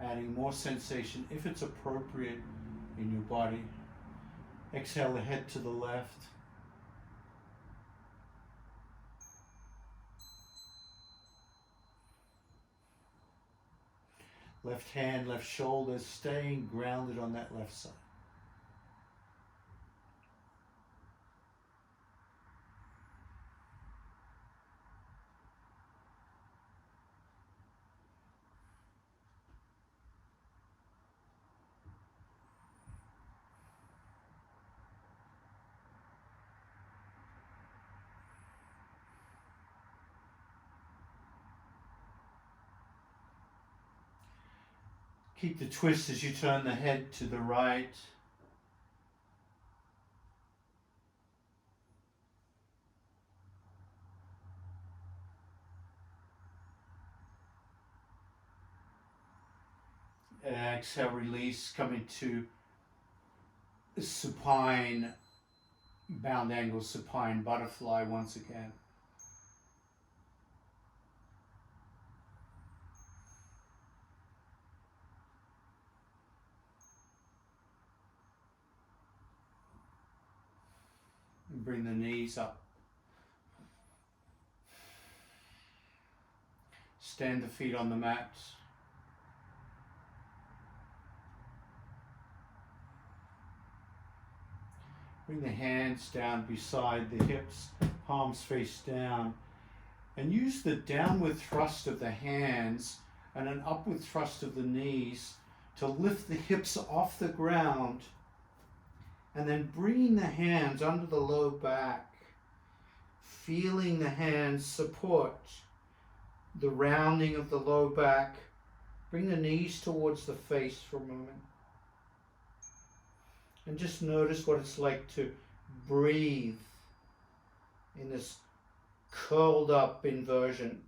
B: adding more sensation if it's appropriate in your body. Exhale the head to the left. Left hand, left shoulder, staying grounded on that left side. Keep the twist as you turn the head to the right. Exhale, release, coming to supine, bound angle, supine butterfly once again. And bring the knees up. Stand the feet on the mat. Bring the hands down beside the hips, palms face down, and use the downward thrust of the hands and an upward thrust of the knees to lift the hips off the ground, and then bringing the hands under the low back, feeling the hands support the rounding of the low back. Bring the knees towards the face for a moment. And just notice what it's like to breathe in this curled up inversion.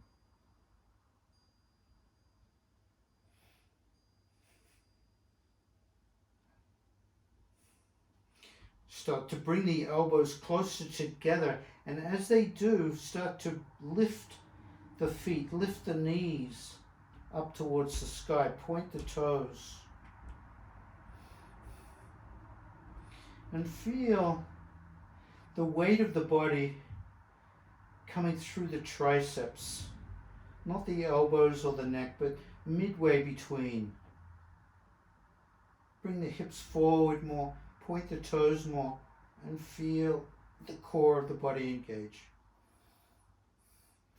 B: Start to bring the elbows closer together, and as they do, start to lift the feet, lift the knees up towards the sky, point the toes. And feel the weight of the body coming through the triceps, not the elbows or the neck, but midway between. Bring the hips forward more, point the toes more, and feel the core of the body engage.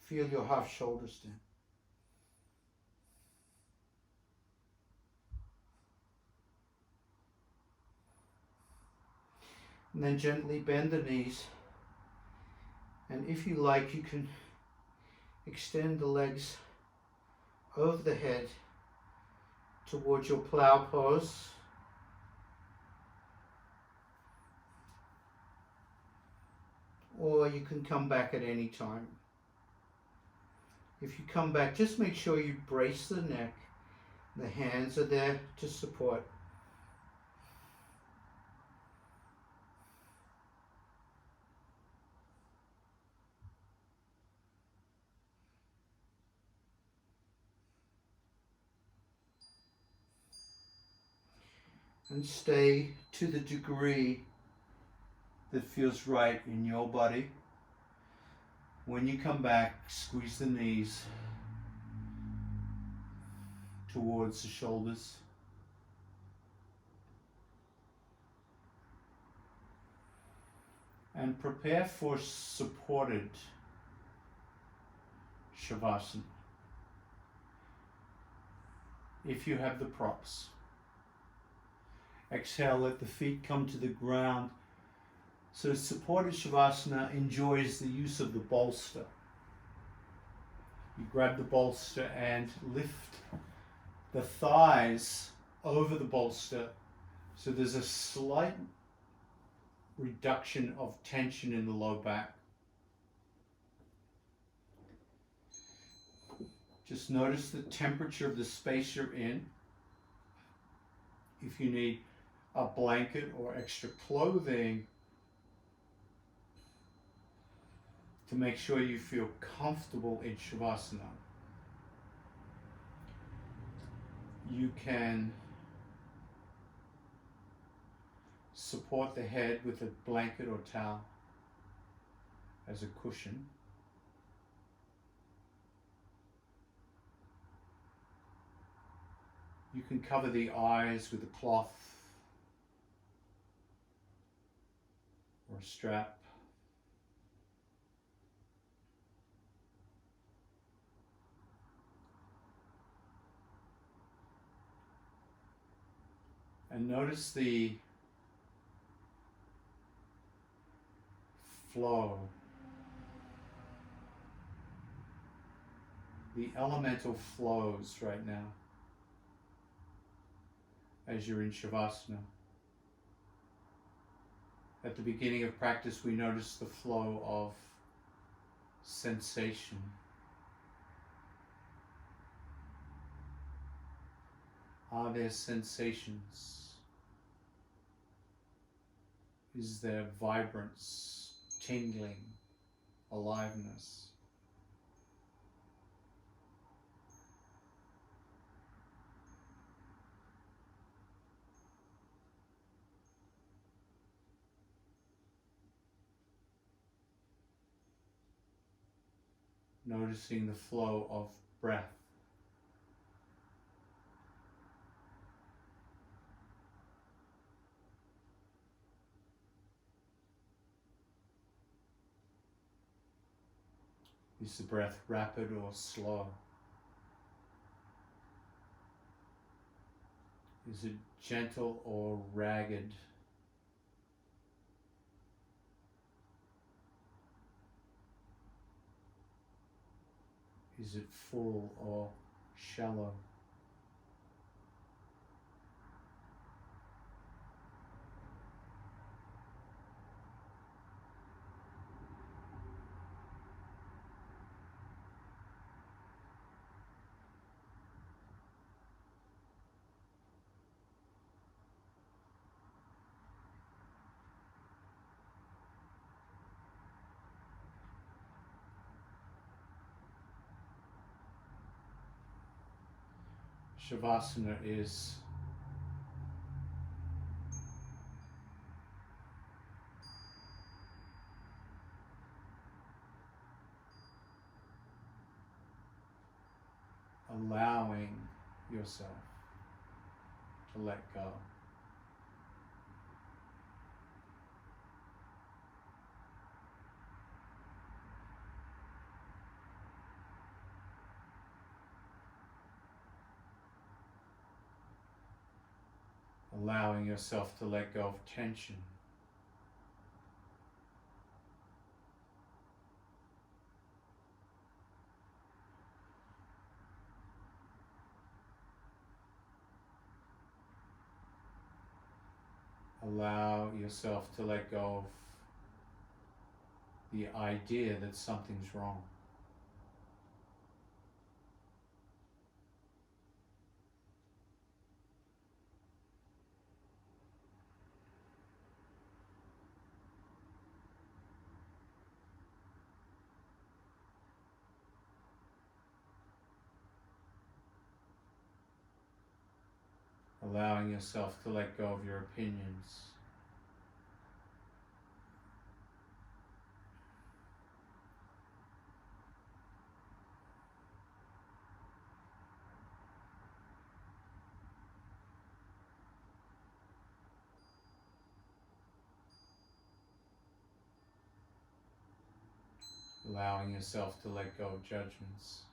B: Feel your half shoulders down. And then gently bend the knees. And if you like, you can extend the legs over the head towards your plow pose. Or you can come back at any time. If you come back, just make sure you brace the neck. The hands are there to support. And stay to the degree that feels right in your body. When you come back, squeeze the knees towards the shoulders. And prepare for supported Shavasana. If you have the props. Exhale, let the feet come to the ground. So supported Shavasana enjoys the use of the bolster. You grab the bolster and lift the thighs over the bolster, so there's a slight reduction of tension in the low back. Just notice the temperature of the space you're in. If you need a blanket or extra clothing to make sure you feel comfortable in Shavasana. You can support the head with a blanket or towel as a cushion. You can cover the eyes with a cloth or a strap. And notice the flow, the elemental flows right now as you're in Shavasana. At the beginning of practice, we notice the flow of sensation. Are there sensations? Is there vibrance, tingling, aliveness? Noticing the flow of breath. Is the breath rapid or slow? Is it gentle or ragged? Is it full or shallow? Shavasana is allowing yourself to let go. Allowing yourself to let go of tension. Allow yourself to let go of the idea that something's wrong.
A: allowing yourself to let go of your opinions. Allowing yourself to let go of judgments.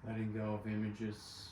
A: Letting go of images.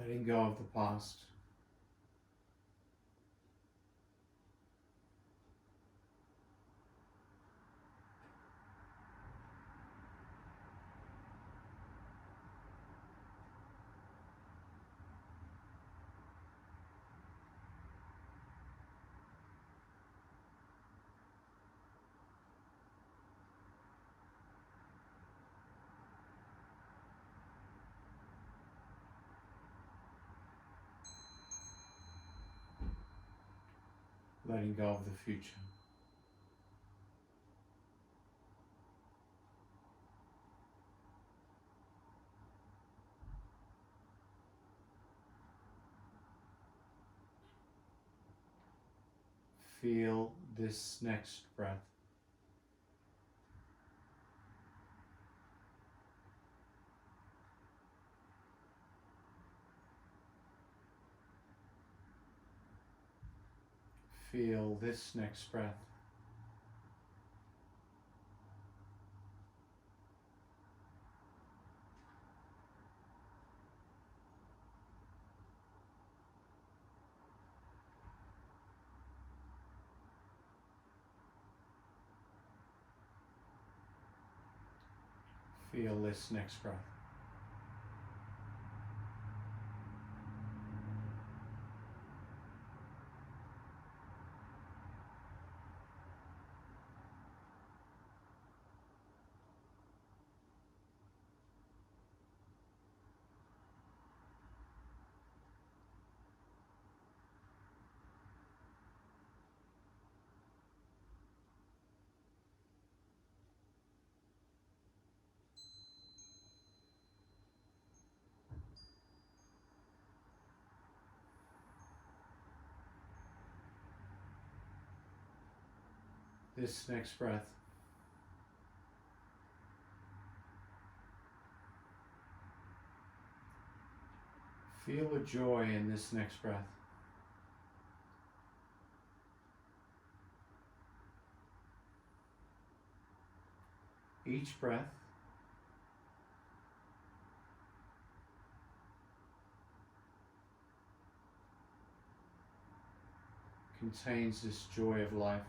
A: letting go of the past. Letting go of the future. Feel this next breath. Feel this next breath. Feel this next breath. This next breath. Feel the joy in this next breath. Each breath contains this joy of life.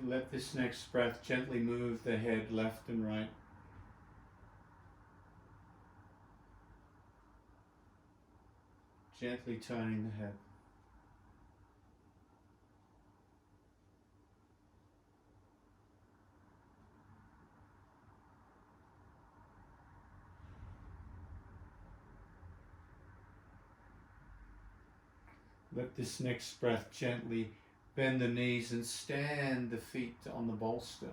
A: Let this next breath gently move the head left and right. Gently turning the head. Let this next breath gently bend the knees and stand the feet on the bolster.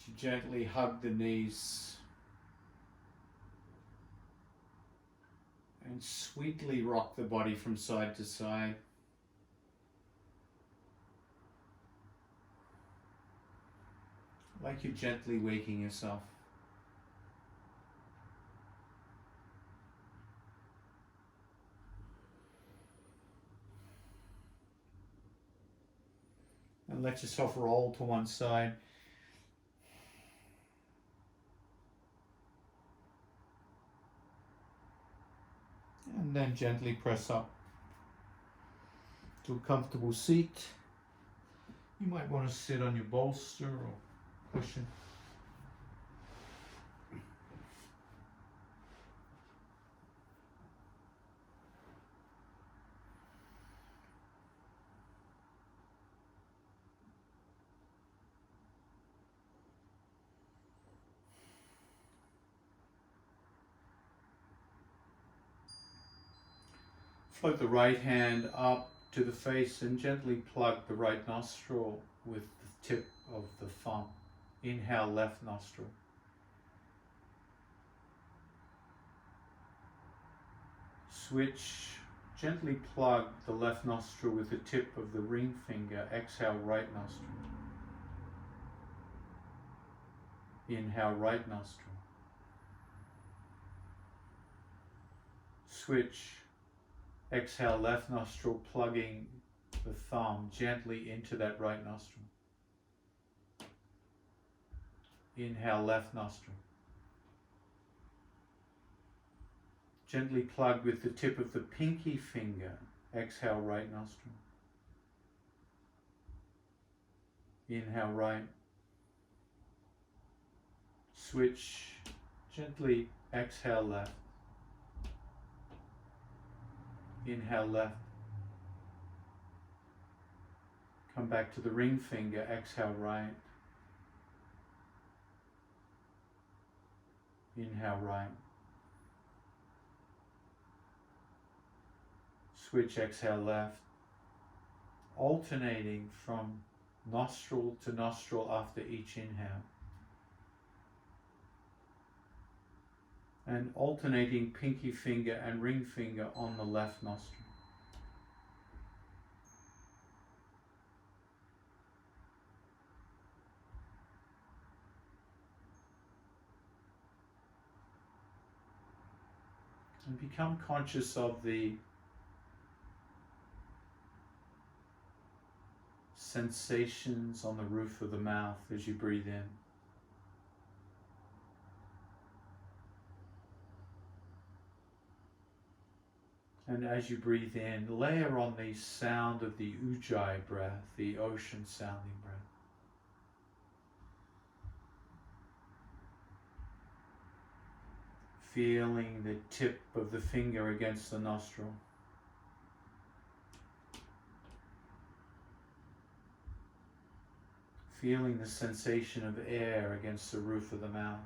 A: You gently hug the knees and sweetly rock the body from side to side. Like you're gently waking yourself. And let yourself roll to one side. And then gently press up to a comfortable seat. You might want to sit on your bolster or cushion. Float the right hand up to the face and gently plug the right nostril with the tip of the thumb. Inhale, left nostril. Switch, gently plug the left nostril with the tip of the ring finger. Exhale, right nostril. Inhale, right nostril. Switch, exhale, left nostril, plugging the thumb gently into that right nostril. Inhale, left nostril. Gently plug with the tip of the pinky finger. Exhale, right nostril. Inhale, right. Switch, gently exhale, left. Inhale, left. Come back to the ring finger. Exhale, right. Inhale, right. Switch, exhale, left. Alternating from nostril to nostril after each inhale. And alternating pinky finger and ring finger on the left nostril. And become conscious of the sensations on the roof of the mouth as you breathe in. And as you breathe in, layer on the sound of the ujjayi breath, the ocean sounding breath. Feeling the tip of the finger against the nostril. Feeling the sensation of air against the roof of the mouth.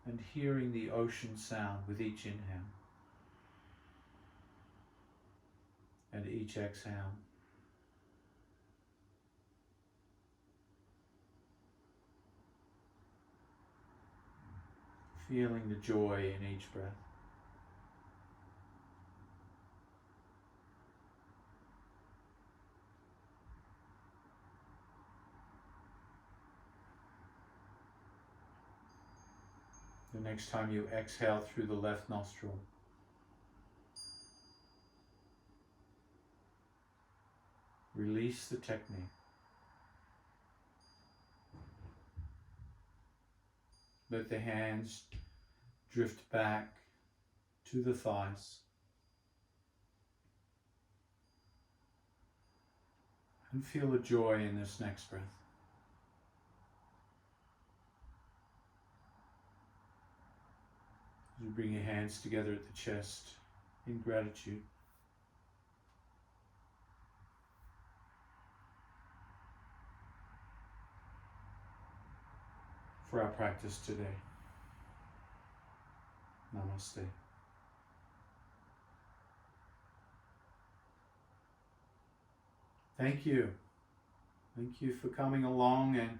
A: And hearing the ocean sound with each inhale and each exhale. Feeling the joy in each breath. The next time you exhale through the left nostril, release the technique. Let the hands drift back to the thighs. And feel the joy in this next breath. As you bring your hands together at the chest in gratitude. For our practice today. Namaste. Thank you. Thank you for coming along and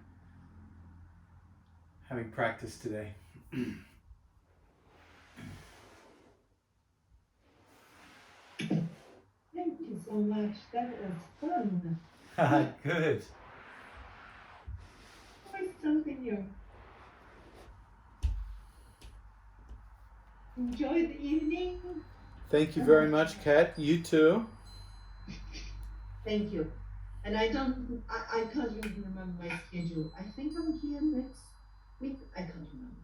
A: having practice today.
C: Thank you so much. That was fun.
A: Good.
C: Always something new. Enjoy the evening.
A: Thank you very much, Kat. You too.
C: Thank you. And I can't even remember my schedule. I think I'm here next week. I can't remember.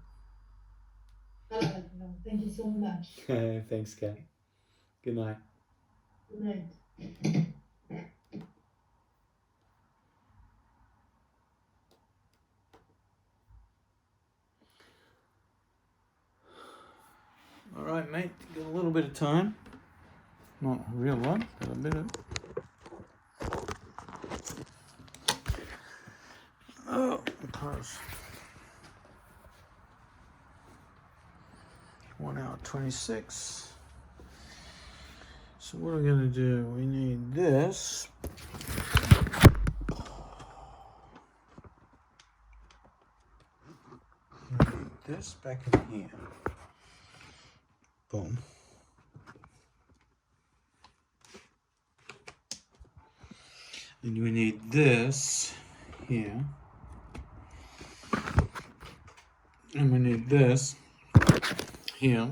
C: I'll let you know. Thank you so much.
A: Thanks, Kat. Good night.
C: Good night.
A: All right, mate. Got a little bit of time. Not a real lot, but a bit of. Oh, close. 1 hour 26. So what are we gonna do? We need this. this back in here. Boom. And we need this here. And we need this here.